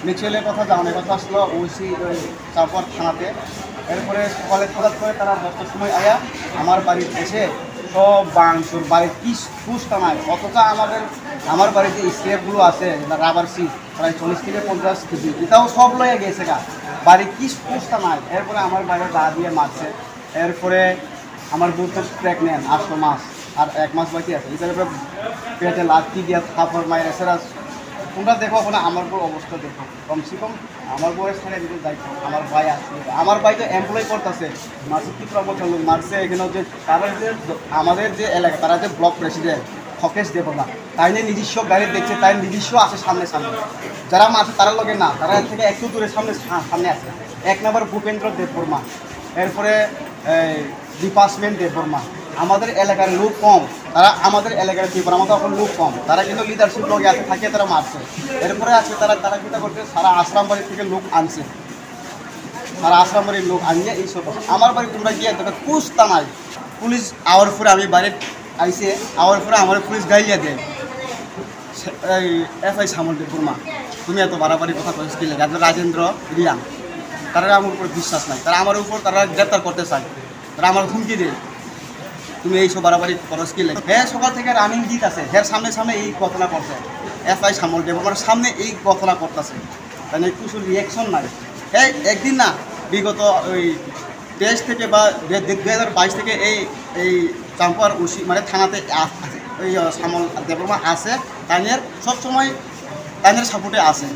মিছিলের কথা জানানোর কথা আসলো ওসি তারপর থানাতে। এরপরে সকালে হঠাৎ করে তারা 10টার সময় আয়া আমার বাড়িতে এসে সব বাংচুর বাড়ির কি পুষটা নাই, অথচ আমার বাড়িতে স্ক্র্যাপগুলো আছে রাবার সিট প্রায় 40 থেকে 50 কেজি, এটাও সব লয়ে গেছে গা, বাড়ির কি পুষটা নাই। এরপরে আমার বাইরে দা দিয়ে মারছে। এরপরে আমার বউ তো প্রেগনেন্ট 8 মাস আর 1 মাস বাকি আছে, এটার উপরে পেটে লাঠি দিয়ে থাপড় মায়ের এছাড়া তোমরা দেখো ওখানে আমার বউর অবস্থা দেখো, কমসে কম আমার বউয়ের সাথে দিতে দায়িত্ব আমার ভাই আছে। আমার ভাই তো এমপ্লয় করতেছে, মাসিক কি প্রমোশন মারছে এখানে যে তারা যে আমাদের যে এলাকা তারা যে ব্লক প্রেসিডেন্ট খকেশ দেবনা, তাই নিয়ে নিজস্ব গাড়ি দেখছে, তাই নিজস্ব আছে সামনে সামনে, যারা মারছে তারা লগে না, তারা এর থেকে একটু দূরে সামনে আছে। 1 নম্বর ভূপেন্দ্র দেববর্মা, এরপরে ডিপার্টমেন্ট দেববর্মা। আমাদের এলাকার লোক কম, তারা আমাদের এলাকার বিপর আমাদের এখন লোক কম, তারা কিন্তু লিডারশিপ লোক আছে থাকে তারা মারছে। এরপরে আছে তারা কী করছে, সারা আশ্রাম বাড়ি থেকে লোক আনছে, সারা আশ্রাম বাড়ির লোক আনিয়ে এইসব আমার বাড়ি তোমরা গিয়ে দেখো কুস্তা নাই। পুলিশ আওয়ার পরে আমি বাড়ি আইসে, আওয়ার পরে আমার পুলিশ গাইলিয়া দেয় এফআই সামল দেববর্মা, তুমি এত বাড়াবাড়ি কথা কইস কি লাগে, রাজেন্দ্র রিয়াং, তারা আমার উপর বিশ্বাস নাই, তারা আমার উপর তারা গ্রেপ্তার করতে চায়, তারা আমার হুমকি দেয় তুমি এইসব বাড়াবাড়ি খরচ কি লাগে। হ্যাঁ সকাল থেকে রানিং জিত আছে, হ্যাঁ সামনে সামনে এই ঘটনা করছে, এফআই সামল দেববর্মার সামনে এই ঘটনা করতেছে, তাই কিছু রিয়াকশন নাই। হ্যাঁ একদিন না বিগত ওই 23 থেকে বা 2022 থেকে এই চাম্পার ওসি মানে থানাতে ওই সামল দেববর্মা আছে, তাইনের সবসময় তাইনের সাপোর্টে আছে।